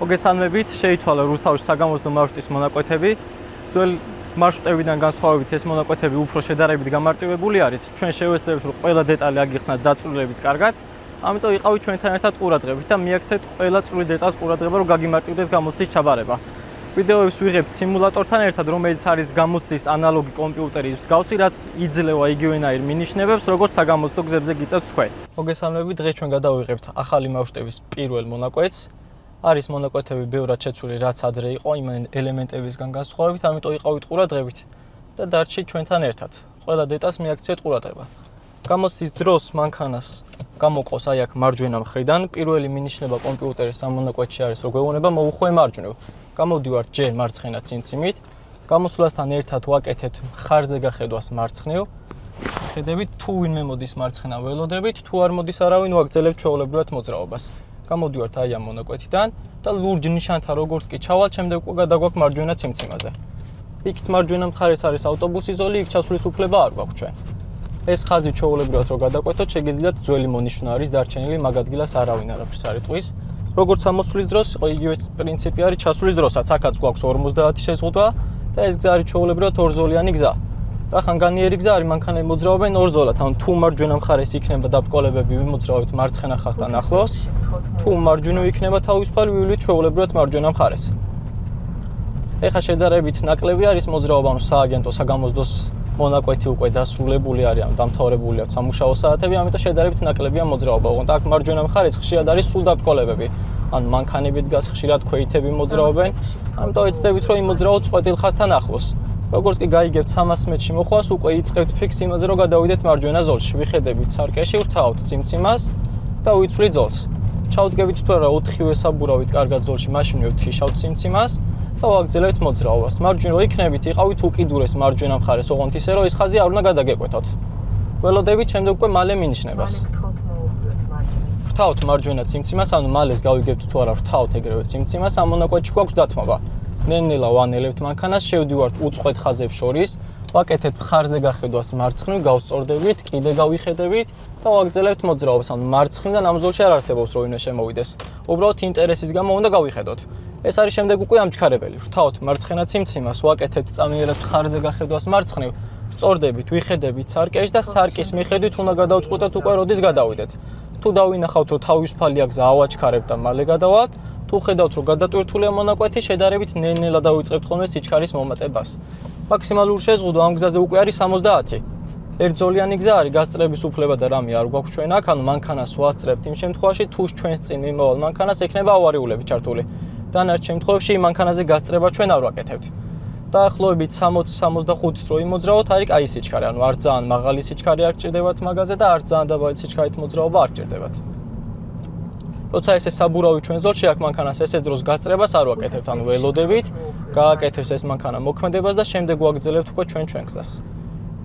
მოგესალმებით, შეიცვალა რუსთავის საგამოცდო მარშრუტის მონაკვეთები. ძველ მარშრუტებიდან განსხვავებით ეს მონაკვეთები უფრო შედარებით გამარტივებული არის. ჩვენ შევეცდებით, რომ ყველა დეტალი აგიხსნათ დაწვრილებით კარგად. ამიტომ იყავით ჩვენთან ერთად ყურადღებით და მიაქცეთ ყველა წვრილი დეტალს ყურადღება, რომ გაგიმარტივდეთ გამოცდის ჩაბარება. ვიდეოებს ვიღებთ სიმულატორთან ერთად, რომელიც არის გამოცდის ანალოგი კომპიუტერის მსგავსი, რაც იძლევა იგივენაირ მინიშნებებს, როგორც საგამოცდო გზებზე გიწევთ თქვენ. მოგესალმებით, დღეს ჩვენ გადავიღებთ ახალი მარშრუტების პირველ მონაკვეთს. არის მონაკვეთები ბევრად შეცვლილი, რაც ადრე იყო იმ ელემენტებისგან განსხვავებით, ამიტომ იყავით ყურადღებით და დარჩით ჩვენთან ერთად. ყველა დეტალს მიაქციეთ ყურადღება. გამოცდის დროს მანქანას გამოყოს აი აქ მარჯვენა მხრიდან. პირველი მინიშნება კომპიუტერის სამონაკვეთში არის, რომ გვეუბნება მოუხვე მარჯვნივ. გამოვდივართ ჯერ მარცხენა წინწიმით. გამოსვლასთან ერთად ვაკეთეთ მხარზე გახედვას მარცხნივ. ხედებით თუ ვინმე მოდის მარცხენა ველოდებით, თუ არ მოდის არავინ ვაგრძელებთ ჩვეულებრივად მოძრაობას. გამოვდივართ აი ამ მონაკვეთიდან და ლურჯ ნიშანთან როგორც კი ჩავალთ, შემდეგ უკვე გადაგვაქვს მარჯვენა წინწიმაზე. იქით მარჯვენა მხარეს არის ავტობუსის ზოლი, იქ ჩასვლის უფლება არ გვაქვს ჩვენ. ეს ხაზი ჩვეულებრივად რო გადაკვეთოთ, შეგიძლიათ ძველი მონიშნა არის დარჩენილი, მაგ ადგილას არავინ არაფერს არ იტყვის. როგორც ამოსვლის დროს, იგივე პრინციპი არის ჩასვლის დროსაც. აქაც გვაქვს 50 შეზღუდვა და ეს გზა არის ჩვეულებრივად ორზოლიანი გზა. რახან განიერი გზა არის, მანქანები მოძრაობენ ორ ზოლად, ანუ თუ მარჯვენა მხარეს იქნება დაბრკოლებები, ვიმოძრავებთ მარცხენა ხაზთან ახლოს, თუ მარჯვნივ იქნება თავისუფალი, ვივლით ჩვეულებრივად მარჯვენა მხარეს. ეხლა შედარებით ნაკლები არის მოძრაობა, ანუ სააგენტო საგამოცდოს მონაკვეთი უკვე დასრულებული არის, ანუ დამთავრებული აქვს სამუშაო საათები, ამიტომ შედარებით ნაკლებია მოძრაობა. ოღონდ აქ მარჯვენა მხარეს ხშირად არის სულ დაბრკოლებები, ანუ მანქანები დგას ხშირად, ქვეითები მოძრაობენ, ამიტომ ეცდებით, რომ იმოძრაოთ წყვეტილ ხაზთან ახლოს. როგორც კი გაიგებთ 300 მეტრში მოხვას, უკვე იწყებთ ფიქს იმაზე, რომ გადავიდეთ მარჯვენა ზოლში. ვიხედებით სარკეში, ვრთავთ წიმწიმას და ვიცვლით ზოლს. ჩავდგებით თუ არა 4-ვე საბურავით კარგად ზოლში, მაშინ ვთიშავთ წიმწიმას და ვაგრძელებთ მოძრაობას. მარჯვნივ იქნებით, იყავით უკიდურეს მარჯვენა მხარეს, ოღონდ ისე, რომ ეს ხაზი არ უნდა გადაგეკვეთოთ. ველოდებით შემდეგ უკვე მალე მინიშნებას. ვრთავთ მარჯვენა წიმწიმას, ანუ მალეს გავიგებთ თუ არა ვრთავთ ეგრევე წიმწიმას, ამ მონაკვეთში გვაქვს დათმობა. ნელ-ნელა ვანელებთ მანქანას, შევდივართ უწყვეტ ხაზებს შორის, ვაკეთებთ მხარზე გახედვას მარცხნივ, გავსწორდებით, კიდე გავიხედებით და ვაგრძელებთ მოძრაობას. ანუ მარცხნიდან ამ ზოლში არ არსებობს რომ ვინმე შემოვიდეს. უბრალოდ ინტერესის გამო უნდა გავიხედოთ. ეს არის შემდეგ უკვე ამჩქარებელი. ვრთავთ მარცხენა წიმწიმას, ვაკეთებთ წამიერად მხარზე გახედვას მარცხნივ, ვსწორდებით, ვიხედებით სარკეში და სარკის მიხედვით უნდა გადავწყვეტოთ უკვე როდის გადავიდეთ. თუ დავინახავთ რომ თავისუფალია გზა, ავაჩქარებთ და მალე გადავალთ. თუ ხედავთ რომ გადატვირთულია მონაკვეთი, შედარებით ნელ-ნელა დავიწყებთ ხოლმე სიჩქარის მომატებას. მაქსიმალური შეზღუდვა ამ გზაზე უკვე არის 70. ერთზოლიანი გზა არის, გასწრების უფლება და რამე არ გვაქვს ჩვენ აქ, ანუ მანქანას ვასწრებთ იმ შემთხვევაში, თუ ჩვენს წინ მიმავალ მანქანას ექნება ავარიულები ჩართული. დანარჩენ შემთხვევებში მანქანაზე გასწრება ჩვენ არ ვაკეთებთ. დაახლოებით 60-65-ით რო იმოძრავოთ, არის აი სიჩქარე, ანუ არ ძალიან მაღალი სიჩქარე არ გჭირდებათ მაგაზე და არ ძალიან დაბალი სიჩქარით მოძრაობა არ გჭირდებათ. როცა ესე საბურავი ჩვენ ზოლში აქ მანქანას ესე დროს გასწრებას არ ვაკეთებთ, ანუ ველოდებით, გააკეთებს ეს მანქანა მოქმედებას და შემდეგ ვაგრძელებთ უკვე ჩვენ გზას.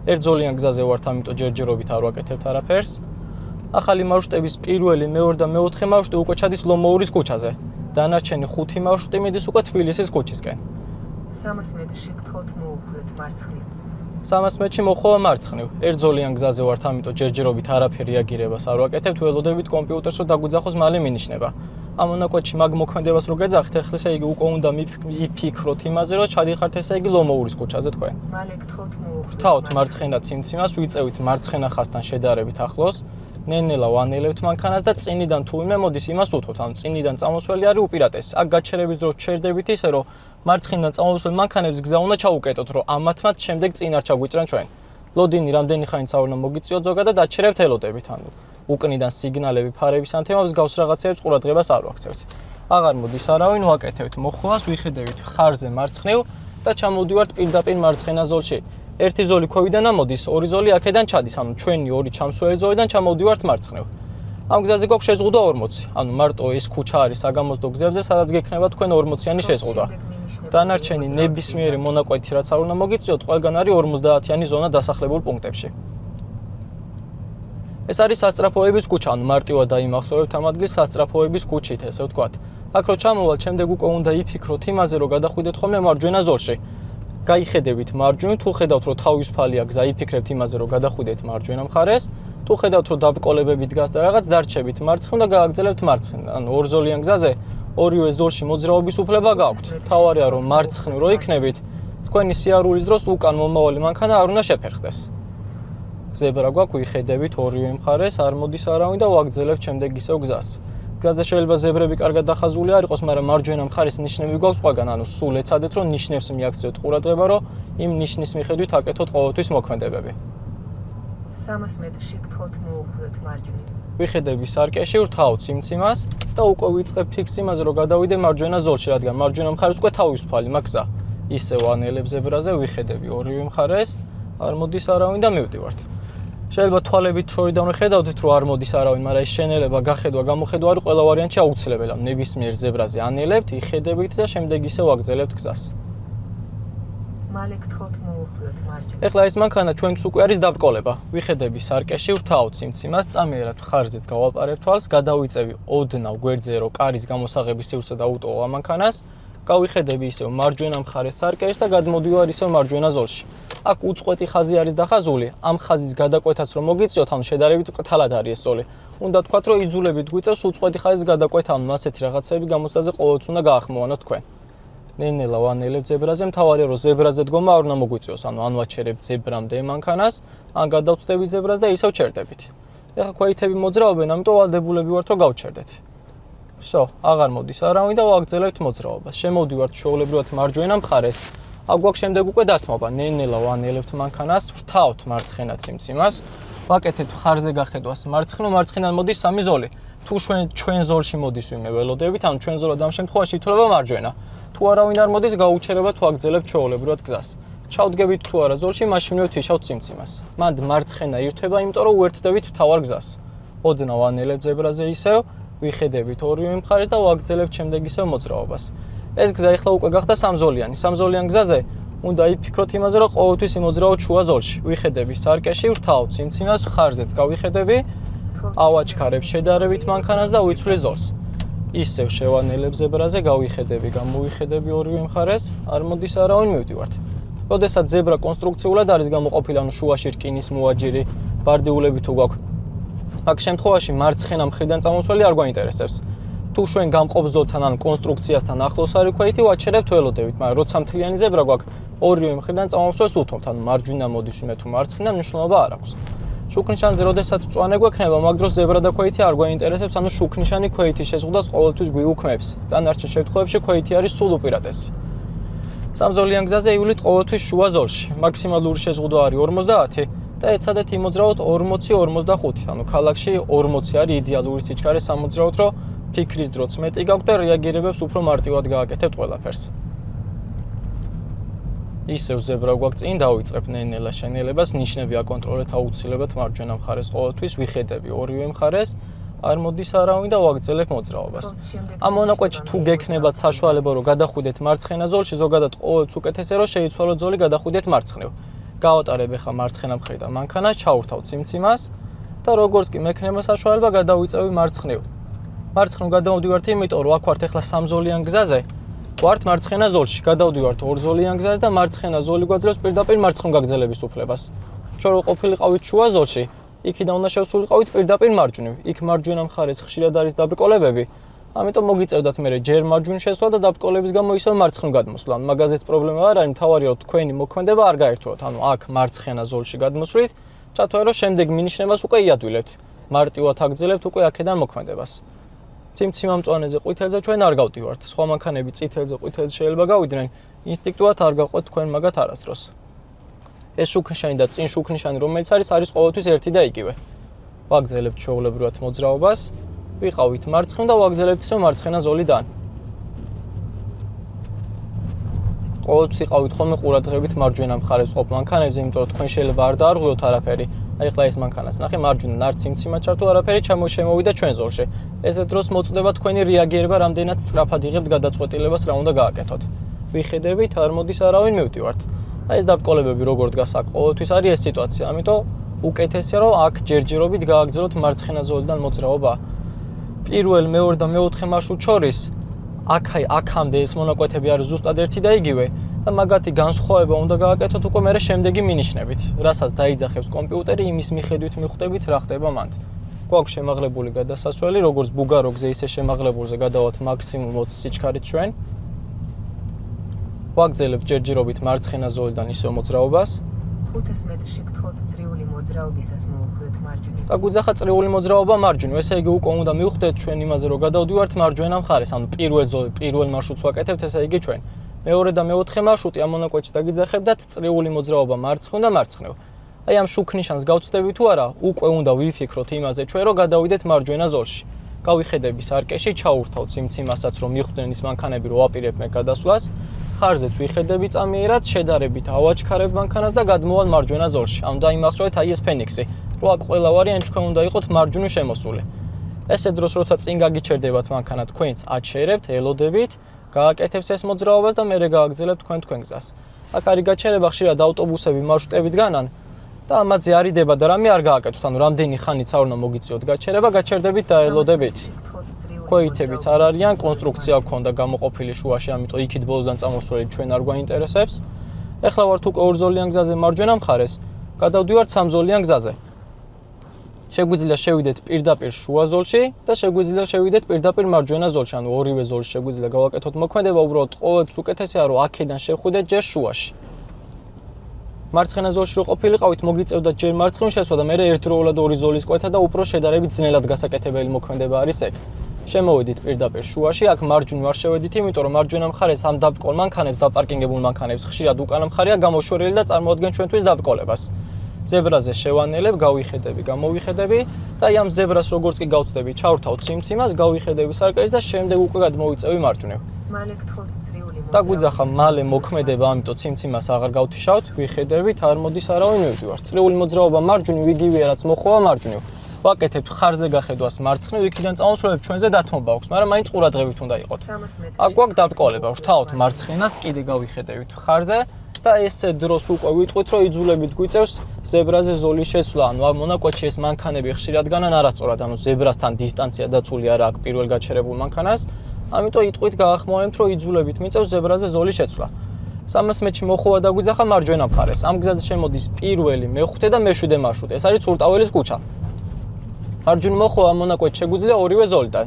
ერთზოლიან გზაზე ვართ, ამიტომ ჯერჯერობით არ ვაკეთებთ არაფერს. ახალი მარშრუტების პირველი, მეორე და მეოთხე მარშრუტი უკვე ჩადის ლომოურის ქუჩაზე. დანარჩენი 5 მარშრუტი მიდის უკვე თბილისის ქუჩისკენ. 300 მეტრში გთხოვთ მოუხვიოთ მარცხნივ. 300 მეტრში მოხვევა მარცხნივ. ერთზოლიან გზაზე ვართ, ამიტომ ჯერჯერობით არაფერი რეაგირებას არ ვაკეთებთ, ველოდებით კომპიუტერს რომ დაგვიძახოს მალე მინიშნება. ამ მონაკვეთში მაგ მოქმედებას რო გეძახით, ახლა ესე იგი უკვე უნდა მიფიქროთ იმაზე, რომ ჩადიხართ ესე იგი ლომოურის ქუჩაზე თქვენ. მალე გთხოვთ მოუხვიოთ. ვრთავთ მარცხენა წიმწიმას, ვიწევით მარცხენა ხაზთან შედარებით ახლოს. ნელ-ნელა ვანელებთ მანქანას და წინიდან თუ ვინმე მოდის, იმას უთოთ, ანუ წინიდან წამოსველი არის უპირატესი. აქ გაჩერების დროს ჩერდებით ისე, რომ მარცხნიდან წამოსვლელ მანქანებს გზა უნდა ჩაუკეტოთ, რომ ამათმაც შემდეგ წინ არ ჩაგვიჭრან ჩვენ. ლოდინი რამდენი ხანიც არ უნდა მოგიწიოთ ზოგადად დაჩერებთ ელოდებით, ანუ უკნიდან სიგნალები, ფარების ან თემებს გავს რაღაცეებს ყურადღებას არ ვაქცევთ. აღარ მოდის არავინ, ვაკეთებთ მოხვას, ვიხედებით ხარზე მარცხნივ და ჩამოვდივართ პირდაპირ მარცხენა ზოლში. ერთი ზოლი ქვევიდან ამოდის, ორი ზოლი აქედან ჩადის, ანუ ჩვენი ორი ჩამსვლელი ზოლიდან ჩამოვდივართ მარცხნივ. ამ გზაზე გვაქვს შეზღუდვა 40, ანუ მარტო ეს ქუჩა არის საგამოცდო გზებზე, სადაც გექნება თქვენ 40-იანი შეზღუდვა. დანარჩენი ნებისმიერი მონაკვეთი, რაც არ უნდა მოგიწიოთ, ყველგან არის 50-იანი ზონა დასახლებულ პუნქტებში. ეს არის სასწრაფოების ქუჩა, ანუ მარტივად დაიმახსოვრებთ ამ ადგილს სასწრაფოების ქუჩით, ესე ვთქვათ. აქ რო ჩამოვალთ, შემდეგ უკვე უნდა იფიქროთ იმაზე, რომ გადახვიდეთ ხოლმე მარჯვენა ზოლში. გაიხედებით მარჯვნივ, თუ ხედავთ რომ თავისუფალია გზა, იფიქრებთ იმაზე რომ გადახვიდეთ მარჯვენა მხარეს, თუ ხედავთ რომ დაბრკოლებები დგას და რაღაც დარჩებით მარცხნივ და გააგრძელებთ მარცხნიდან. ანუ ორზოლიან გზაზე ორივე ზოლში მოძრაობის უფლება გაქვთ. თავარია რომ მარცხნივ რო იქნებით, თქვენი სიარულის დროს უკან მომავალი მანქანა არ უნდა შეფერხდეს. ზებრა გვაქვს, ვიხედებით ორივე მხარეს, არ მოდის არავინ და ვაგრძელებთ შემდეგ ისევ გზას. გზაზე შეიძლება ზებრები კარგად დახაზული არ იყოს, მაგრამ მარჯვენა მხარეს ნიშნები გვაქვს ყველგან, ანუ სულ ეცადეთ რომ ნიშნებს მიაქციოთ ყურადღება, რომ იმ ნიშნის მიხედვით აკეთოთ ყოველთვის მოქმედებები. 300 მეტრში გთხოვთ მოუხვიოთ მარჯვნივ. ვიხედები სარკეში, ვრთავთ სიმციმას და უკვე ვიწყებ ფიքს იმაზე, რომ გადავიდე მარჯვენა ზოლში, რადგან მარჯვენა მხარეს უკვე თავისუფალი მაქვს გზა. ისევ ანელებ ზებრაზე, ვიხედები ორივე მხარეს, არ მოდის არავინ და მივდივართ. შეიძლება თვალებით შორიდან ვხედავთ, რომ არ მოდის არავინ, მაგრამ ეს შენელება, გახედვა, გამოხედვა არის ყველა ვარიანტში აუცილებელია. ნებისმიერ ზებრაზე ანელებთ, იხედებით და შემდეგ ისევ აგრძელებთ გზას. მალე გთხოვთ მოუხვიოთ მარჯვნივ. ეხლა ეს მანქანა ჩვენთვის უკვე არის დაბრკოლება. ვიხედები სარკეში, ვრთავთ სიმციმას, წამიერად ხარზეც გავაპარებ თვალს, გადავიწევი ოდნავ გვერდზე, რომ კარის გამოსაღების სივრცე დაუტოვო ამ მანქანას. გავიხედები ისევ მარჯვენა მხარეს სარკეში და გადმოდივარ ისევ მარჯვენა ზოლში. აქ უწყვეტი ხაზი არის დახაზული, ამ ხაზის გადაკვეთაც რომ მოგიწიოთ, ანუ შედარებით მკრთალად არის ეს ზოლი. უნდა თქვათ, რომ იძულებით გვიწევს უწყვეტი ხაზის გადაკვეთა, ანუ ასეთი რაღაცები გამოსვლაზე ყოველთვის უნდა გაახმოვანოთ თქვენ. ნელ-ნელა ვანელებთ ზებრაზე, მთავარია რომ ზებრაზე დგომა არ უნდა მოგვიწიოს, ანუ ან ვაჩერებთ ზებრამდე მანქანას, ან გადავწვდებით ზებრას და ისევ ჩერდებით. ეხლა ქვეითები მოძრაობენ, ამიტომ ვალდებულები ვართ რომ გავჩერდეთ. Всё, აღარ მოდის არავინ და ვაგრძელებთ მოძრაობას. შემოვდივართ ჩვეულებრივად მარჯვენა მხარეს. აქ გვაქვს შემდეგ უკვე დათმობა. ნელ-ნელა ვანელებთ მანქანას, ვრთავთ მარცხენა სიმციმას. ვაკეთებთ ხარზე გახედვას მარცხნიდან მოდის სამი ზოლი. თუ ჩვენ ზოლში მოდის ვინმე ველოდებით, ანუ ჩვენ ზოლად ამ შემთხვევაში ითვლება მარჯვენა. თუ არავინ არ მოდის, გაუჩერებად ვაგრძელებთ ჩვეულებრივად გზას. ჩავდგებით თუ არა ზოლში, მაშინვე ვთიშავთ სიმციმას. მანდ მარცხენა ირთვება, იმიტომ რომ უერთდებით მთავარ გზას. ოდნავ ვანელებთ ზებრაზე ისევ, ვიხედებით ორივე მხარეს და ვაგრძელებთ შემდეგ ისევ მოძრაობას. ეს გზა ეხლა უკვე გახდა სამზოლიანი. სამზოლიან გზაზე უნდა იფიქროთ იმაზე, რომ ყოველთვის იმოძრაოთ შუა ზოლში. ვიხედები სარკეში, ვრთავთ სიმციმას, ხარზეც გავიხედები, ავაჩქარებ შედარებით მანქანას და ვიცვლი ზოლს. ისევ შევანელებ ზებრაზე, გავიხედები, გამოვიხედები ორივე მხარეს, არ მოდის არავინ, მივდივართ. როდესაც ზებრა კონსტრუქციულად არის გამოყოფილი, ანუ შუაში რკინის მოაჯირი, ბარდიულები თუ გვაქვს. აქ შემთხვევაში მარცხენა მხრიდან წამოსველი არ გვაინტერესებს. თუ ჩვენ გამყოფ ზოლთან ან კონსტრუქციასთან ახლოს არის ქვეითი, ვაჩერებთ ველოდებით, მაგრამ როცა მთლიანი ზებრა გვაქვს, ორივე მხრიდან წამოსვლას უთმობთ, ანუ მარჯვენა მოდის ვინმე თუ მარცხენა, მნიშვნელობა არ აქვს. შუქნიშანზე როდესაც მწვანე გვექნება, მაგ დროს ზებრა და ქვეითი არ გვაინტერესებს, ანუ შუქნიშანი ქვეითის შეზღუდვას ყოველთვის გვიუქმებს. დანარჩენ შემთხვევებში ქვეითი არის სულ უპირატესი. სამზოლიან გზაზე ივლით ყოველთვის შუა ზოლში. მაქსიმალური შეზღუდვა არის 50 და ეცადეთ იმოძრაოთ 40-45, ანუ ქალაქში 40 არის იდეალური სიჩქარე სამოძრაოთ, რომ ფიქრის დროც მეტი გაქვთ და რეაგირებებს უფრო მარტივად გააკეთებთ ყველაფერს. ისევ ზებრა გვაქვს წინ, დავიწყებ ნელ-ნელა შენელებას, ნიშნები აკონტროლეთ აუცილებლად მარჯვენა მხარეს ყოველთვის, ვიხედები ორივე მხარეს, არ მოდის არავინ და ვაგრძელებ მოძრაობას. ამ მონაკვეთში თუ გექნებათ საშუალება, რომ გადახვიდეთ მარცხენა ზოლში, ზოგადად ყოველთვის უკეთესია, რომ შეიცვალოთ ზოლი, გადახვიდეთ მარცხნივ. გავატარებ ახლა მარცხენა მხრიდან მანქანას, ჩაურთავთ სიმციმას და როგორც კი მექნება საშუალება, გადავიწევი მარცხნივ. მარცხნივ გადავდივართ, იმიტომ რომ აქ ვართ ახლა სამზოლიან გზაზე. ვართ მარცხენა ზოლში, გადავდივართ ორზოლიან გზაზე და მარცხენა ზოლი გვაძლევს პირდაპირ მარცხნივ გაგრძელების უფლებას. ჩვენ რო ყოფილიყავით შუა ზოლში, იქიდან უნდა შევსულიყავით პირდაპირ მარჯვნივ. იქ მარჯვენა მხარეს ხშირად არის დაბრკოლებები. ამიტომ მოგიწევდათ მე ჯერ მარჯვნივ შესვლა და დაბრკოლების გამო ისევ მარცხნივ გადმოსვლა. მაგაზეც პრობლემა არ არის, მთავარია რომ თქვენი მოქმედება არ გაერთუოთ. ანუ აქ მარცხენა ზოლში გადმოსვლით, ჩათვალე რომ შემდეგ მინიშნებას უკვე იადვილებთ. მარტივად აგრძელებთ უკვე აქედან მოქმედებას. სიმციმა მწვანეზე ყვითელზე ჩვენ არ გავდივართ. სხვა მანქანები წითელზე, ყვითელზე შეიძლება გავიდნენ, ინსტინქტუალურად არ გაყვეთ თქვენ მაგათ არასდროს. ეს შუქნიშანი და წინ შუქნიშანი რომელიც არის ყოველთვის ერთი და იგივე. ვაგრძელებთ ჩვეულებრივად მოძრაობას. ვიყავით მარცხნივ და ვაგრძელებთ ისევ მარცხენა ზოლიდან. ყოველთვის იყავით ხოლმე ყურადღებით მარჯვენა მხარეს ყოფ მანქანებზე, იმიტომ რომ თქვენ შეიძლება არ დაარღვიოთ არაფერი. აი ახლა ეს მანქანას ნახე, მარჯვენა არც სიმციმა ჩართო არაფერი შემოვიდა ჩვენ ზოლში. ესეთ დროს მოწდება თქვენი რეაგირება, რამდენად სწრაფად იღებთ გადაწყვეტილებას, რა უნდა გააკეთოთ. ვიხედებით, არ მოდის არავინ, მივდივართ. აი ეს დაბრკოლებები როგორ დგას აქ, ყოველთვის არის ეს სიტუაცია, ამიტომ უკეთესია რომ აქ ჯერჯერობით გააგრძელოთ მარცხენა ზოლიდან მოძრაობა. პირველ, მეორე და მეოთხე მარშრუტ შორის აქამდე ეს მონაკვეთები არის ზუსტად ერთი და იგივე და მაგათი განსხვავება უნდა გააკეთოთ უკვე მერე შემდეგი მინიშნებით, რასაც დაიძახებს კომპიუტერი, იმის მიხედვით მიხვდებით რა ხდება მანდ. გვაქვს შემაღლებული გადასასვლელი, როგორც ბუგაროგზე, ისე შემაღლებულზე გადავალთ მაქსიმუმ 20 სიჩქარით ჩვენ. ვაგრძელებთ ჯერჯერობით მარცხენა ზოლიდან ისევ მოძრაობას. 500 მეტრში გთხოვთ წრიული მოძრაობისას მოუხვიოთ მარჯვნივ. და გვიძახა წრიული მოძრაობა მარჯვნივ, ესე იგი უკვე უნდა მივხვდეთ ჩვენ იმაზე, რომ გადავდივართ მარჯვენა მხარეს, ანუ პირველ მარშრუტს ვაკეთებთ, ესე იგი ჩვენ. მეორე და მეოთხე მარშრუტი ამ მონაკვეთში დაგიძახებდათ წრიული მოძრაობა მარცხნივ და მარცხნივ. აი ამ შუქ ნიშანს გავწდები თუ არა, უკვე უნდა ვიფიქროთ იმაზე ჩვენ, რომ გადავიდეთ მარჯვენა ზოლში. გავიხედები სარკეში, ჩაურთავთ სიმციმასაც, რომ მიხვდნენ ის მანქანები, რომ ვაპირებ მე გადასვლას. ხარზეც ვიხედები წამიერად, შედარებით ავაჩქარებ მანქანას და გადმოვალ მარჯვენა ზოლში. ანუ დაიმახსოვრეთ აი ეს ფენიქსი, რომ აქ ყველა ვარიანტი თქვენ უნდა იყოთ მარჯვნივ შემოსული. ესე დროს, როცა წინ გაგიჩერდებათ მანქანა, თქვენც აჩერებთ, ელოდებით, გააკეთებს ეს მოძრაობას და მერე გააგრძელებთ თქვენ გზას. აქ არის გაჩერება, ხშირად ავტობუსები მარშრუტებით განან და ამაზე არიდება და რამე არ გააკეთოთ, ანუ რამდენი ხანიც არ უნდა მოგიწიოთ გაჩერება, გაჩერდებით და ელოდებით. ქვეითებიც არ არიან, კონსტრუქცია გქონდა გამოყოფილი შუაში, ამიტომ იქით ბოლოდან წამოსვლელი ჩვენ არ გვაინტერესებს. ეხლა ვართ უკვე ორზოლიან გზაზე მარჯვენა მხარეს, გადავდივართ სამზოლიან გზაზე. შეგვიძლია შევიდეთ პირდაპირ შუა ზოლში და შეგვიძლია შევიდეთ პირდაპირ მარჯვენა ზოლში, ანუ ორივე ზოლში შეგვიძლია გავაკეთოთ მოქმედება, უბრალოდ ყოველთვის უკეთესია, რომ აქედან შევხვიდეთ ჯერ შუაში. მარცხენა ზოლში რო ყოფილიყავით, მოგიწევდა ჯერ მარცხნივ შესვლა და მერე ერთდროულად ორი ზოლის კვეთა და უფრო შედარებით ძნელად გასაკეთებელი მოქმედება არის ეგ. შემოვედით პირდაპირ შუაში, აქ მარჯვნივ არ შევედით, იმიტომ რომ მარჯვენა მხარეს ამ დაბკოლ მანქანებს და პარკინგებულ მანქანებს ხშირად უკანა მხარეა გამოშვერილი და წარმოადგენს ჩვენთვის დაბკოლებას. ზებრაზე შევანელებ, გავიხედები, გამოვიხედები და აი ამ ზებრას როგორც კი გავწდები, ჩავრთავთ სიმციმას, გავიხედები სარკელის და შემდეგ უკვე გადმოვიწევი მარჯვნივ. მალე გთხოვთ წრიული და გვიძახა მალე მოქმედება, ამიტომ სიმციმას აღარ გავთიშავთ, ვიხედებით, არ მოდის არავინ მივდივართ. წრიული მოძრაობა მარჯვნივ, იგივეა რაც მოხვევა მარჯვნივ. ვაკეთებთ ხარზე გახედვას მარცხნივ, იქიდან წამოსვლელებ ჩვენზე დათმობა აქვს, მაგრამ მაინც ყურადღებით უნდა იყოთ. აქ გვაქვს დაბკოლება, ვრთავთ მარცხენას, კიდე გავიხედებით ხარზე და ესე დროს უკვე ვიტყვით, რომ იძულებით გვიწევს ზებრაზე ზოლის შეცვლა, ანუ ამ მონაკვეთში ეს მანქანები ხშირად განან არასწორად, ანუ ზებრასთან დისტანცია დაცული არა აქვს პირველ გაჩერებულ მანქანას, ამიტომ იტყვით გაახმოვანებთ, რომ იძულებით მიწევს ზებრაზე ზოლის შეცვლა. 300 მეტრში მოხვევა დაგვიძახა მარჯვენა მხარეს. ამ გზაზე შემოდის პირველი, მეხუთე და მეშვიდე მარშრუტი. ეს არის წურტაველის ქუჩა. მარჯვნივ მოხვევა მონაკვეთში შეგვიძლია ორივე ზოლიდან,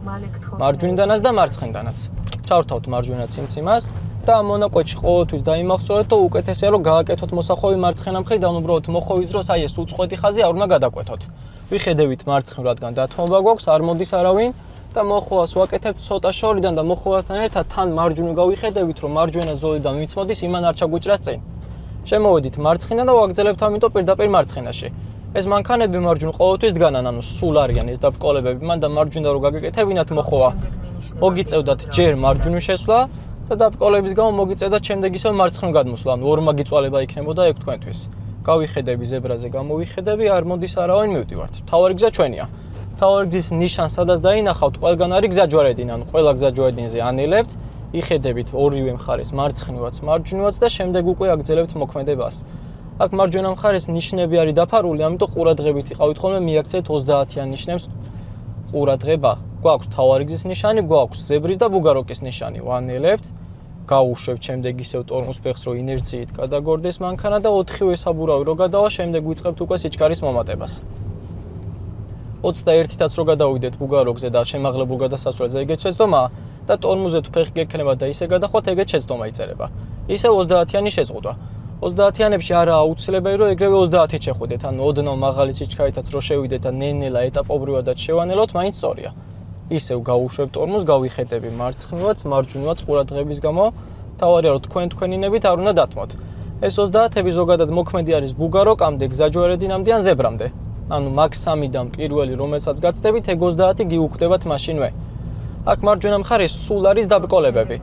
მარჯვნიდანაც და მარცხნიდანაც. ჩავრთავთ მარჯვენა სიმციმას და მონაკვეთში ყოველთვის დაიმახსოვრეთ, რომ უკეთესია რომ გააკეთოთ მოსახვევი მარცხენა მხრიდან, უბრალოდ მოხვევის დროს აი ეს უწყვეტი ხაზი არ უნდა გადაკვეთოთ. ვიხედებით მარცხნივ, რადგან დათმობა გვაქვს, არ მოდის არავინ და მოხვევას ვაკეთებთ ცოტა შორიდან და მოხვევასთან ერთად თან მარჯვნივ გავიხედებით, რომ მარჯვენა ზოლიდან ვინც მოდის, იმან არ ჩაგვიჭრას წინ. შემოვედით მარცხნიდან და ვაგრძელებთ ამიტომ პირდაპირ მარცხენაში. ეს მანქანები მარჯვნივ ყოველთვის დგანან, ანუ სულ არიან ეს დაბკოლებები, მან და მარჯვნიდან რო გაგეკეთებინათ მოხვევა. მოგიწევდათ ჯერ მარჯვნივ შესვლა და დაბკოლების გამო მოგიწევდათ შემდეგ ისევ მარცხნივ გადმოსვლა, ანუ ორმაგი წვალება იქნებოდა ეგ თქვენთვის. გავიხედები ზებრაზე, გამოვიხედები, არ მოდის არავინ, მივდივართ. მთავარი გზა ჩვენია. მთავარი გზის ნიშანს სადაც დაინახავთ, ყველგან არის გზაჯვარედინი, ანუ ყველა გზაჯვარედინზე ანელებთ, იხედებით ორივე მხარეს მარცხნივაც, მარჯვნივაც და შემდეგ უკვე აგრძელებთ მოქმედებას. აქ მარჯვენა მხარეს ნიშნები არის დაფარული, ამიტომ ყურადღებით იყავით ხოლმე, მიაქცევთ 30-იან ნიშნებს ყურადღება. გვაქვს მთავარი გზის ნიშანი, გვაქვს ზებრის და ბუგაროკის ნიშანი. ვანელებთ, გავუშვებთ შემდეგ ისევ ტორმუს ფეხს, რომ ინერციით გადაგორდეს მანქანა და 4-ვე საბურავი რო გადავა, შემდეგ ვიწყებთ უკვე სიჩქარის მომატებას. 21-ით რო გადავიდეთ ბუგაროკზე და შემაღლებულ გადასასვლელზე ეგეთ შეცდომა და ტორმუზე თუ ფეხი გექნება და ისე გადახვათ, ეგეთ შეცდომა იწერება. ისევ 30-იანი შეზღუდვა. 30-იანებში არა აუცილებელი რომ ეგრევე 30-ით შეხვიდეთ, ანუ ოდნავ მაღალი სიჩქარითაც რო შევიდეთ და ნელ-ნელა ეტაპობრივადაც შევანელოთ, მაინც სწორია. ისევ გავუშვებთ ტორმუს, გავიხედები მარცხნივაც, მარჯვნივაც ყურადღების გამო, თავარია რომ თქვენინებით არ უნდა დათმოთ. ეს 30-ები ზოგადად მოქმედი არის ბუგაროკამდე, გზაჯვარედინამდე ან ზებრამდე. ანუ მაგ 3-დან პირველი რომელსაც გაცდებით, ეგ 30 გიუქმდებათ მაშინვე. აქ მარჯვენა მხარეს სულ არის დაბკოლებები.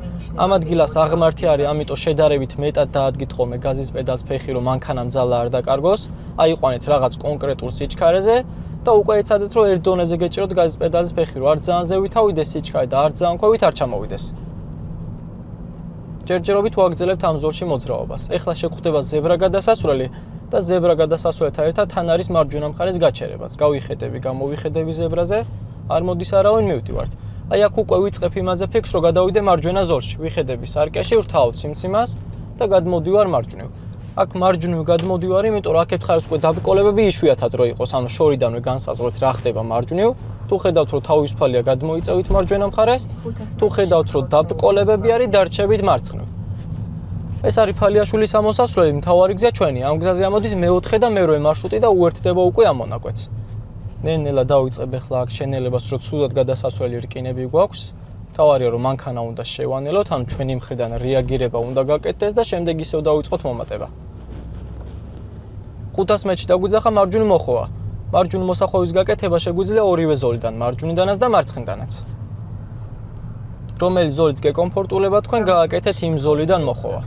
ამ ადგილას აღმართი არის, ამიტომ შედარებით მეტად დაადგით ხოლმე გაზის პედალს ფეხი, რომ მანქანამ ძალა არ დაკარგოს, აიყვანეთ რაღაც კონკრეტულ სიჩქარეზე და უკვე ეცადეთ, რომ ერთ დონეზე გეჭიროთ გაზის პედალის ფეხი, რომ არ ძალიან ზევით ავიდეს სიჩქარე და არ ძალიან ქვევით არ ჩამოვიდეს. ჯერჯერობით ვაგრძელებთ ამ ზოლში მოძრაობას. ეხლა შეგხვდება ზებრა გადასასვლელი და ზებრა გადასასვლელთან ერთად თან არის მარჯვენა მხარეს გაჩერებაც. გავიხედები, გამოვიხედები ზებრაზე, არ მოდის არავინ, მივდივართ. აი აქ უკვე ვიწყებ იმაზე ფიქს, რომ გადავიდე მარჯვენა ზოლში. ვიხედები სარკეში, ვრთავთ სიმციმას და გადმოვდივარ მარჯვნივ. აქ მარჯვნივ გადმოდივარ, იმიტომ რომ აქეთ ხარ უკვე დაბრკოლებები იშვიათად რო იყოს, ანუ შორიდანვე განსაზღვრეთ რა ხდება მარჯვნივ. თუ ხედავთ რომ თავისუფალია გადმოიწევით მარჯვენა მხარეს, თუ ხედავთ რომ დაბრკოლებები არის, დარჩებით მარცხნივ. ეს არის ფალიაშვილის ამოსასვლელი, მთავარი გზა ჩვენი. ამ გზაზე ამოდის მე-4 და მე-8 მარშრუტი და უერთდება უკვე ამ მონაკვეთს. ნელ-ნელა დავიწყებ ახლა აქ შენელებას, რომ სრულად გადასასვლელი რკინები გვაქვს. თავარია რომ მანქანა უნდა შევანელოთ, ანუ ჩვენი მხრიდან რეაგირება უნდა გაკეთდეს და შემდეგ ისევ დავიწყოთ მომატება. 500 მეტრში დაგვიძახა მარჯვნივ მოხოვა. მარჯვნივ მოსახოვის გაკეთება შეგვიძლია ორივე ზოლიდან, მარჯვნიდანაც და მარცხნიდანაც. რომელი ზოლიც გეკომფორტულება თქვენ გააკეთეთ იმ ზოლიდან მოხოვა.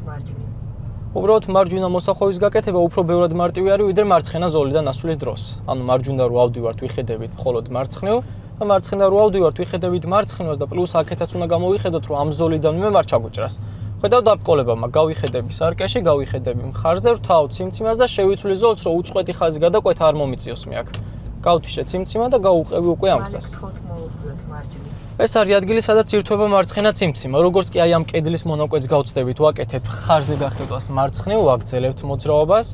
უბრალოდ მარჯვენა მოსახოვის გაკეთება უფრო ბევრად მარტივი არის ვიდრე მარცხენა ზოლიდან ასვლის დროს. ანუ მარჯვნიდან რო ავდივართ ვიხედებით მხოლოდ მარცხნივ და მარცხნიდან რო ავდივართ ვიხედებით მარცხნივას და პლუს აქეთაც უნდა გამოვიხედოთ რომ ამ ზოლიდანვე არ ჩაგვიჭრას. ხედავ დაბრკოლებამა გავიხედები სარკეში, გავიხედები მხარზე, ვთავ ციმციმას და შევიცვლი ზოლს, რომ უწყვეტი ხაზი გადაკვეთა არ მომიწიოს მე აქ. გავთიშე ციმციმა და გავუყევი უკვე ამ გზას. ეს არის ადგილი, სადაც ირთვება მარცხენა ციმციმა. როგორც კი აი ამ კედლის მონაკვეთს გავწდებით, ვაკეთებ ხარზე გახედვას მარცხნივ, ვაგრძელებთ მოძრაობას,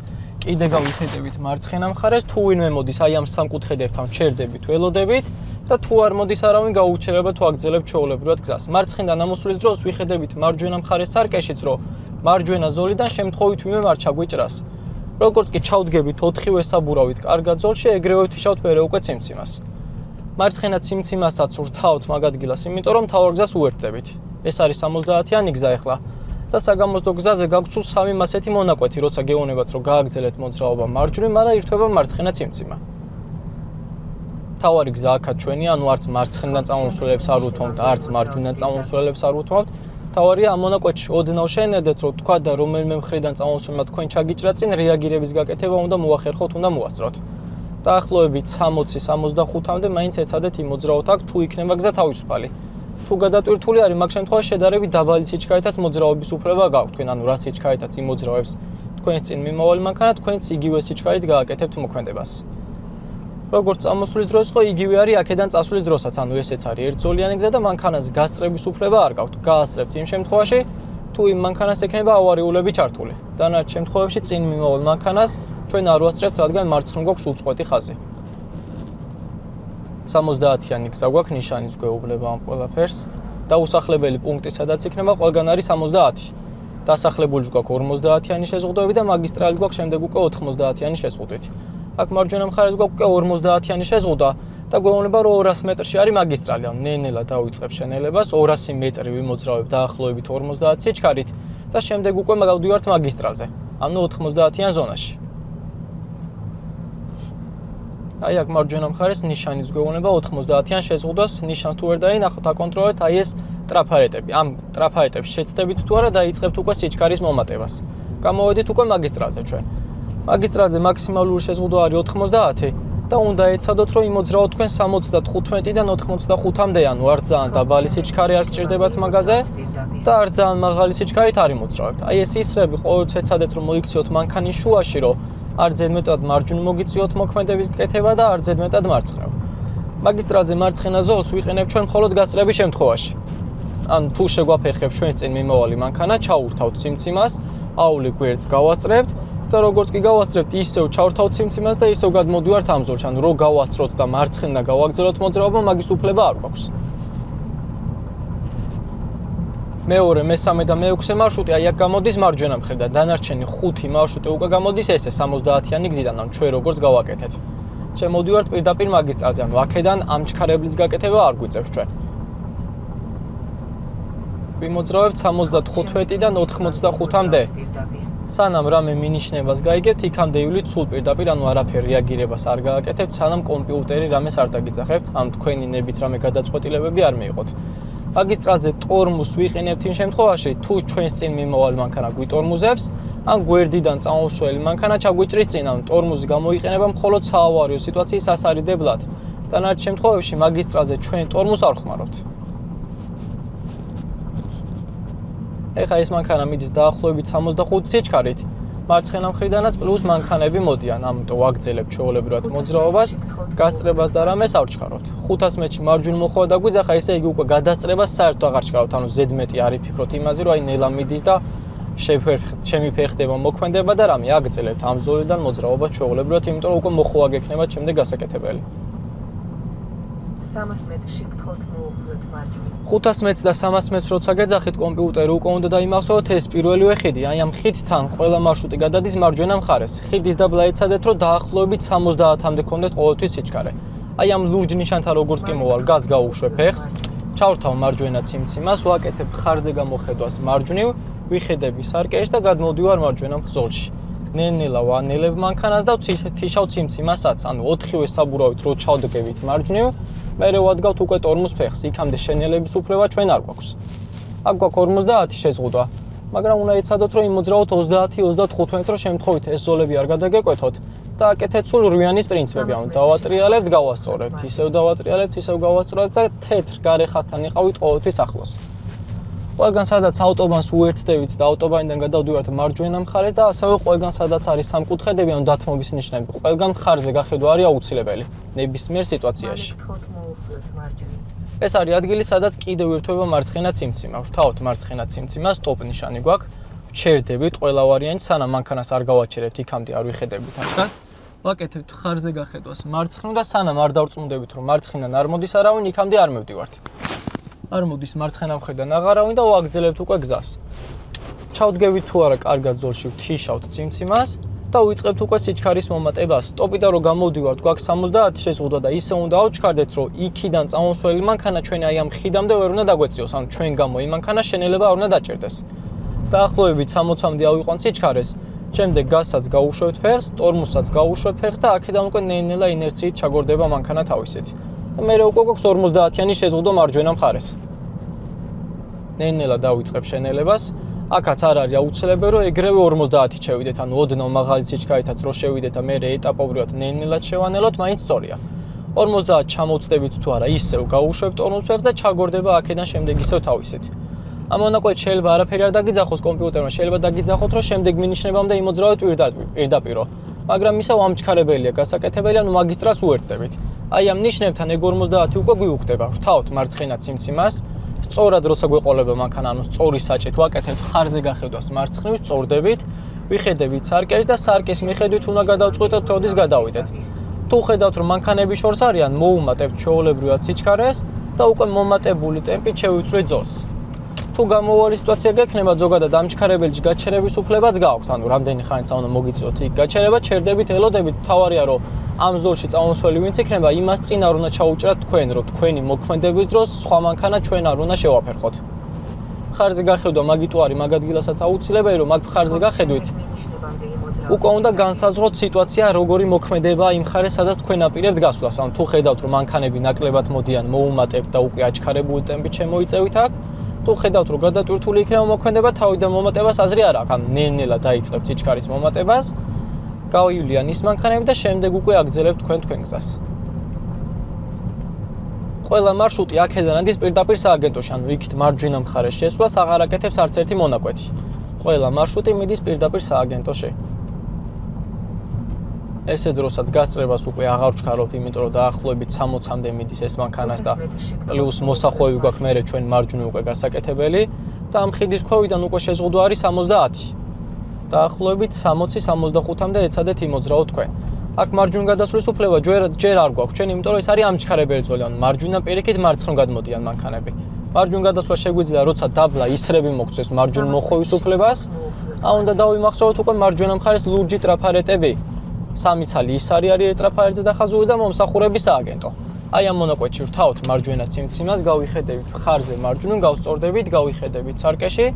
კიდე გავიხედებით მარცხენა მხარეს, თუ ვინმე მოდის აი ამ სამკუთხედებთან ჩერდებით, ველოდებით და თუ არ მოდის არავინ გაუჩერებთ ვაგრძელებთ ჩვეულებრივად გზას. მარცხნიდან ამოსვლის დროს ვიხედებით მარჯვენა მხარეს სარკეშიც, რომ მარჯვენა ზოლიდან შემთხვევით ვინმე არ ჩაგვიჭრას. როგორც კი ჩავდგებით 4-ვე საბურავით კარგად ზოლში, ეგრევე ვთიშავთ მერე უკვე ციმციმას. მარცხენა ციმციმასაც ვრთავთ მაგ ადგილას, იმიტომ რომ მთავარ გზას უერთდებით. ეს არის 70-იანი გზა ახლა. და საგამოსდო გზაზე გაგვცურს 3 ასეთი მონაკვეთი, როცა გეუბნებათ რომ გააგრძელეთ მოძრაობა მარჯვნივ, მაგრამ ირთვება მარცხენა ციმციმა. თავარი გზა აქაც ჩვენი, ანუ არც მარცხნიდან წამომსვლელებს არ უთმობთ, არც მარჯვნიდან წამომსვლელებს არ უთმობთ. თავარია ამ მონაკვეთში ოდნავ შენედეთ, რომ თქვა და რომელიმე მხრიდან წამომსვლელმა თქვენ ჩაგიჭრა წინ რეაგირების გაკეთება უნდა მოახერხოთ, უნდა მოასწროთ. დაახლოებით 60-65-მდე მაინც ეცადეთ იმოძრაოთ აქ, თუ იქნება გზა თავისუფალი. თუ გადატვირთული არის, მაგ შემთხვევაში შედარებით დაბალი სიჩქარეთაც მოძრაობის უფლება გაქვთ თქვენ, ანუ რა სიჩქარეთაც იმოძრაობს თქვენს წინ მიმავალი მანქანა, თქვენც იგივე სიჩქარით გააკეთებთ მოქმედებას. როგორც წამოსვლის დროს ხო იგივე არის აქედან წასვლის დროსაც, ანუ ესეც არის ერთზოლიანი გზა და მანქანას გასწრების უფლება არ გაქვთ. გაასწრებთ იმ შემთხვევაში, თუ იმ მანქანას ექნება ავარიულები ჩართული. დანარჩენ შემთხვევებში წინ მიმავალ მანქანას ჩვენ არ ვასწრებთ, რადგან მარცხნივ გვაქვს უწყვეტი ხაზი. 70-იანი გზა გვაქვს, ნიშანიც გვეუბნება ამ ყველაფერს. დაუსახლებელი პუნქტი, სადაც იქნება, ყველგან არის 70. დასახლებული გვაქვს 50-იანი შეზღუდვები და მაგისტრალი გვაქვს შემდეგ უკვე 90-იანი შეზღუდვით. აქ მარჯვენა მხარეს გვაქვს უკვე 50-იანი შეზღუდვა და გვეუბნება რომ 200 მეტრში არის მაგისტრალი. ანუ ნელ-ნელა დავიწყებ შენელებას, 200 მეტრი ვიმოძრავებ დაახლოებით 50 სიჩქარით და შემდეგ უკვე გავდივართ მაგისტრალზე. ანუ 90-იან ზონაში. აი აქ მარჯვენა მხარეს ნიშანიც გვეუბნება 90-იან შეზღუდვას, ნიშანს თუ ვერ დაინახოთ, აკონტროლეთ აი ეს ტრაფარეტები. ამ ტრაფარეტებს შეცდებით თუ არა, დაიწყებთ უკვე სიჩქარის მომატებას. გამოვედით უკვე მაგისტრალზე ჩვენ. მაგისტრალზე მაქსიმალური შეზღუდვა არის 90 და უნდა ეცადოთ რომ იმოძრაოთ თქვენ 75-დან 85-მდე, ანუ არ ძალიან დაბალი სიჩქარე არ გჭირდებათ მაგაზე და არ ძალიან მაღალი სიჩქარით არ იმოძრავებთ. აი ეს ისრები ყოველთვის ეცადეთ რომ მოიქციოთ მანქანის შუაში, რომ არ ზედმეტად მარჯვნივ მოგიწიოთ მოქმედების კეთება და არ ზედმეტად მარცხნივ. მაგისტრალზე მარცხენა ზოლს ვიყენებ ჩვენ მხოლოდ გასწრების შემთხვევაში. ანუ თუ შეგვაფერხებს ჩვენ წინ მიმავალი მანქანა, ჩაურთავთ ციმციმას, აული გვერდს გავასწრებთ და როგორც კი გავასწრებთ, ისევ ჩავრთავთ ციმციმას და ისევ გადმოდივართ ამ ზოლში. ანუ რო გავასწროთ და მარცხნიდან გავაგრძელოთ მოძრაობა, მაგის უფლება არ გვაქვს. მეორე, მე-3 და მე-6 მარშრუტი აი აქ გამოდის მარჯვენა მხრიდან. დანარჩენი 5 მარშრუტი უკვე გამოდის ესე 70-იანი გზიდან, ანუ ჩვენ როგორც გავაკეთეთ. შემოდივართ პირდაპირ მაგისტრალზე, ანუ აქედან ამ ჩქარებლის გაკეთება არ გვიწევს ჩვენ. ვიმოძრავებთ 75-დან 85-მდე. სანამ რამე მინიშნებას გაიგებთ, იქამდე ივლით სულ პირდაპირ, ანუ არაფერ რეაგირებას არ გააკეთებთ, სანამ კომპიუტერი რამეს არ დაგიძახებთ, ანუ თქვენი ნებით რამე გადაწყვეტილებები არ მიიღოთ. მაგისტრალზე ტორმუს ვიყენებთ იმ შემთხვევაში, თუ ჩვენს წინ მიმავალი მანქანა გვიტორმუზებს, ან გვერდიდან წამოსვლელი მანქანა ჩაგვიჭრის წინ, ანუ ტორმუზი გამოიყენება მხოლოდ საავარიო სიტუაციის ასარიდებლად. დანარჩენ შემთხვევებში მაგისტრალზე ჩვენ ტორმუს არ ხმარობთ. ეხლა ეს მანქანა მიდის დაახლოებით 65 სიჩქარით. მარცხენა მხრიდანაც პლუს მანქანები მოდიან, ამიტომ ვაგრძელებთ ჩვეულებრივად მოძრაობას, გასწრებას და რამეს არ ვჩქარობთ. 500 მეტრში მარჯვნივ მოხოვა და გვიძახა, ესე იგი უკვე გადასწრებას საერთოდ აღარ ჩქარავთ, ანუ ზედმეტი არ იფიქროთ იმაზე, რომ აი ნელა მიდის და შემიფერხდება მოქმედება და რამე აგრძელებთ ამ ზოლიდან მოძრაობას ჩვეულებრივად, იმიტომ რომ უკვე მოხუა გექნებათ შემდეგ გასაკეთებელი. 300 მეტრში გთხოვთ მოუხვიოთ მარჯვნივ. 500 მეტრს და 300 მეტრს როცა გეძახით კომპიუტერი უკვე უნდა დაიმახსოვროთ ეს პირველივე ხიდი. აი ამ ხიდთან ყველა მარშრუტი გადადის მარჯვენა მხარეს. ხიდის დაბლა ეცადეთ, რომ დაახლოებით 70-მდე კონდეთ ყოველთვის სიჩქარე. აი ამ ლურჯ ნიშანთან როგორც კი მოვალ, გაზ გაუშვებ ფეხს, ჩავრთავ მარჯვენა ციმციმას, ვაკეთებ ხარზე გამოხედვას მარჯვნივ, ვიხედები სარკეში და გადმოვდივარ მარჯვენა ზოლში. ნელ-ნელა ვანელებ მანქანას და თიშავ ციმციმასაც, ანუ 4-ვე საბურავით რო ჩავდგებით მარჯვნივ, მერე ვადგავთ უკვე ტორმუს ფეხს, იქამდე შენელების უფლება ჩვენ არ გვაქვს. აქ გვაქვს 50 შეზღუდვა, მაგრამ უნდა ეცადოთ, რომ იმოძრაოთ 30-35 რომ შემთხვევით ეს ზოლები არ გადაგეკვეთოთ და აკეთეთ სულ რვიანის პრინციპები, ანუ დავატრიალებთ, გავასწორებთ, ისევ დავატრიალებთ, ისევ გავასწორებთ და თეთრ გარეხასთან იყავით ყოველთვის ახლოს. ყველგან სადაც ავტობანს უერთდებით და ავტობანიდან გადავდივართ მარჯვენა მხარეს და ასევე ყველგან სადაც არის სამკუთხედები, ანუ დათმობის ნიშნები, ყველგან მხარზე გახედვა არის აუცილებელი ნებისმიერ სიტუაციაში. ეს არის ადგილი, სადაც კიდევ ერთვება მარცხენა ციმციმა. ვრთავთ მარცხენა ციმციმას, სტოპ ნიშანი გვაქვს. ჩერდებით ყველა ვარიანტი, სანამ მანქანას არ გავაჩერებთ, იქამდე არ ვიხედებით ახლა. ვაკეთებთ ხარზე გახედვას მარცხნივ და სანამ არ დავწუნდებით, რომ მარცხნიდან არ მოდის არავინ, იქამდე არ მივდივართ. არ მოდის მარცხენა მხრიდან აღარავინ და ვაგრძელებთ უკვე გზას. ჩავდგებით თუ არა კარგად ზოლში, ვთიშავთ ციმციმას და ვიწყებთ უკვე სიჩქარის მომატებას. სტოპიდან რომ გამოვდივართ, გვაქვს 70 შეზღუდვა და ისე უნდა ავჩქარდეთ, რომ იქიდან წამოსვლელი მანქანა ჩვენ აი ამ ხიდამდე ვერ უნდა დაგვეწიოს, ანუ ჩვენ გამო იმ მანქანას შენელება არ უნდა დაჭერდეს. დაახლოებით 60-მდე ავიყვანთ სიჩქარეს. შემდეგ გაზსაც გაუშვებთ ფეხს, ტორმუსაც გაუშვებთ ფეხს და აქედან უკვე ნელ-ნელა ინერციით ჩაგორდება მანქანა თავისით. მერე უკვე გვაქვს 50-იანი შეზღუდვა მარჯვენა მხარეს. ნელ-ნელა დავიწყებ შენელებას. აქაც არ არის აუცილებელი, რომ ეგრევე 50 შევიდეთ, ანუ ოდნავ მაღალი სიჩქარითაც რო შევიდეთ და მერე ეტაპობრივად ნელ-ნელად შევანელოთ, მაინც სწორია. 50 ჩამოვწდებით თუ არა, ისევ გაუშვებთ ტორმუს ფეხს და ჩაგორდება აქედან შემდეგ ისევ თავისით. ამ მონაკვეთში შეიძლება არაფერი არ დაგიძახოს კომპიუტერმა, შეიძლება დაგიძახოთ, რომ შემდეგ მინიშნებამდე იმოძრავეთ პირდაპირ. მაგრამ ისევ ამჩქარებელია გასაკეთებელი, ანუ მაგისტრას უერთდებით. აი ამ ნიშნებთან ეგ 50 უკვე გვიუხდება. ვრთავთ მარცხენა ციმციმას, სწორად როცა გვეყოლება მანქანა, ანუ სწორი საჭით ვაკეთებთ ხარზე გახედვას მარცხნივ, სწორდებით, ვიხედებით სარკეში და სარკის მიხედვით უნდა გადავწყვიტოთ, როდის გადავიდეთ. თუ ხედავთ, რომ მანქანები შორს არიან, მოუმატებთ ჩვეულებრივად სიჩქარეს და უკვე მომატებული ტემპით შევიწვევთ ზოლს. თუ გამოვალი სიტუაცია გექნება, ზოგადად ამჩქარებელში გაჩერების უფლებაც გააქვთ, ანუ რამდენი ხანიც უნდა მოგიწიოთ იქ გაჩერება, ჩერდებით, ელოდებით, თავარია რომ ამ ზოლში წამოსველი ვინც იქნება, იმას წინ არ უნდა ჩაუჭრათ თქვენ, რომ თქვენი მოქმედების დროს სხვა მანქანა ჩვენ არ უნდა შევაფერხოთ. ხარზე გახედვა მაგიტო არის მაგ ადგილასაც აუცილებელი, რომ მაგ ხარზე გახედვით უკვე უნდა განსაზღვროთ სიტუაცია, როგორი მოქმედება იმ ხარეს, სადაც თქვენ აპირებთ გასვლას. ანუ თუ ხედავთ, რომ მანქანები ნაკლებად მოდიან, მოუმატებთ და უკვე აჩქარებული ტემპით შემოიწევით აქ, თუ ხედავთ, რომ გადატვირთული იქნება მოქმედება, თავიდან მომატებას აზრი არ აქვს. ანუ ნელ-ნელა დაიწყებთ სიჩქარის მომატებას, გავივლიან ის მანქანები და შემდეგ უკვე აგრძელებთ თქვენ გზას. ყველა მარშრუტი აქედან ადის პირდაპირ სააგენტოში, ანუ იქით მარჯვენა მხარეს შესვლას აღარ აკეთებს არც ერთი მონაკვეთი. ყველა მარშრუტი მიდის პირდაპირ სააგენტოში. ესე დროსაც გასწრებას უკვე აღარ ვჩქარობთ, იმიტომ რომ დაახლოებით 60-მდე მიდის ეს მანქანას და პლუს მოსახვევი გვაქვს მერე ჩვენ მარჯვნივ უკვე გასაკეთებელი და ამ ხიდის ქვევიდან უკვე შეზღუდვა არის 70. დაახლოებით 60-65-მდე ეცადეთ იმოძრაოთ თქვენ. აქ მარჯვნივ გადასვლის უფლება ჯერ არ გვაქვს ჩვენ, იმიტომ რომ ეს არის ამჩქარებელი ზოლი, ანუ მარჯვენა პირიქით მარცხნივ გადმოდიან მანქანები. მარჯვნივ გადასვლა შეგვიძლია, როცა დაბლა ისრები მოგწევს მარჯვნივ მოხვევის უფლებას, უნდა დავიმახსოვროთ უკვე მარჯვენა მხარეს ლურჯი ტრაფარეტები. 3 ცალი ის არის ერთ ტრაფარეტზე დახაზული და მომსახურების სააგენტო. აი ამ მონაკვეთში ვრთავთ მარჯვენა ციმციმას, გავიხედებით ხარზე მარჯვნივ, გავსწორდებით, გავიხედებით სარკეში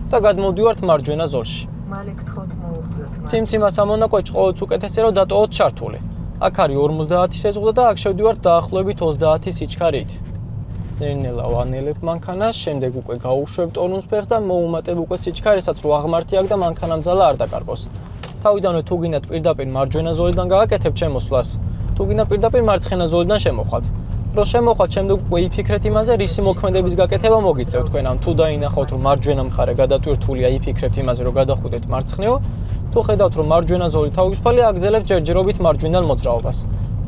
და გადმოვდივართ მარჯვენა ზოლში. მალე გთხოვთ მოუხვიოთ. ციმციმას ამ მონაკვეთში ყოველთვის უკეთესია რომ დატოვოთ ჩართული. აქ არის 50 შეზღუდვა და აქ შევდივართ დაახლოებით 30 სიჩქარით. ნელ-ნელა ვანელებთ მანქანას, შემდეგ უკვე გავუშვებთ ტორმუს ფეხს და მოუმატებ უკვე სიჩქარესაც, რომ აღმართი აქ და მანქანამ ძალა არ დაკარგოს. თავიდანვე თუ გინდათ პირდაპირ მარჯვენა ზოლიდან გააკეთებთ შემოსვლას, თუ გინდათ პირდაპირ მარცხენა ზოლიდან შემოხვალთ. რომ შემოხვალთ, შემდეგ უკვე იფიქრეთ იმაზე, რისი მოქმედების გაკეთება მოგიწევთ თქვენ. ან თუ დაინახავთ, რომ მარჯვენა მხარე გადატვირთულია, იფიქრებთ იმაზე, რომ გადახვიდეთ მარცხნივ. თუ ხედავთ, რომ მარჯვენა ზოლი თავისუფალია, აგრძელებთ ჯერჯერობით მარჯვენიდან მოძრაობას.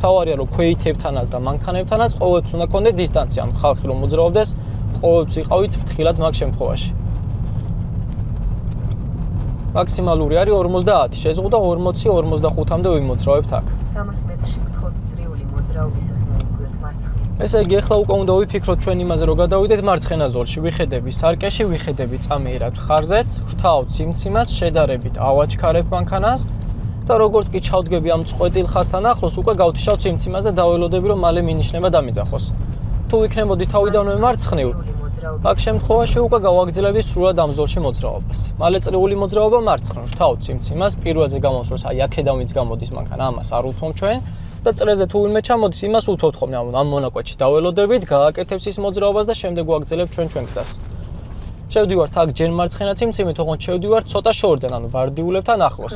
თავარია, რომ ქვეითებთანაც და მანქანებთანაც ყოველთვის უნდა გქონდეთ დისტანცია, ან ხალხი რომ მოძრაობდეს, ყოველთვის იყავით ფრთხილად მაგ შემთხვევაში. მაქსიმალური არის 50, შეზღუდა 40-45-მდე ვიმოძრავებთ აქ. 300 მეტრში გთხოვთ წრიული მოძრაობისას მოუხვიოთ მარცხნივ. ესე იგი, ახლა უკვე უნდა ვიფიქროთ ჩვენ იმაზე, რომ გადავიდეთ მარცხენა ზოლში, ვიხედები სარკეში, ვიხედები წამიერად ხარზეც, ვრთავთ სიმციმას, შედარებით ავაჩქარებ მანქანას და როგორც კი ჩავდგები ამ წყვეტილ ხაზთან ახლოს, უკვე გავთიშავთ სიმციმას და დაველოდები, რომ მალე მინიშნება დამიძახოს. თუ ვიქნებოდი თავიდანვე მარცხნივ, აქ შემთხვევაში უკვე გავაგრძელებდი სრულად ამ ზოლში მოძრაობას. მალე წრიული მოძრაობა მარცხნივ, ვრთავთ სიმციმას, პირველზე გამოსვლას, აი აქედან ვინც გამოდის მანქანა, ამას არ უთმობ ჩვენ. და წრეზე თუ ვინმე ჩამოდის, იმას უთხოვთ ხოლმე ამ მონაკვეთში დაველოდებით, გააკეთებს ის მოძრაობას და შემდეგ ვაგრძელებთ ჩვენ გზას. შევდივართ აქ ჯერ მარცხენა სიმციმით, ოღონდ შევდივართ ცოტა შორიდან, ანუ ვარდიულებთან ახლოს.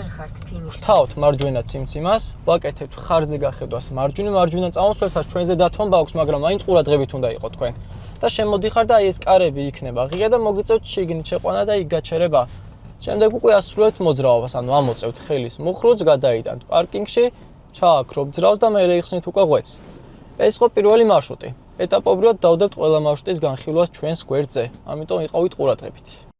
ვრთავთ მარჯვენა სიმციმას, ვაკეთებთ ხარზე გახედვას მარჯვენა წამოსვლასაც ჩვენზე დათმობა აქვს, მაგრამ მაინც ყურადღებით უნდა იყოს თქვენ. და შემოდიხარ და აი ეს კარები იქნება ღია და მოგიწევთ შიგნით შეყვანა და იქ გაჩერება. შემდეგ უკვე ასრულებთ მოძრაობას, ანუ ამოწევთ ხელის მუხრუც, გადაიდანთ პარკინგში. ჩააქრობ ძრავს და მე იხსნით უკვე ღვეძს. ეს იყო პირველი მარშრუტი. ეტაპობრივად დავდებთ ყველა მარშრუტის განხილვას ჩვენს გვერდზე. ამიტომ იყავით ყურადღებით.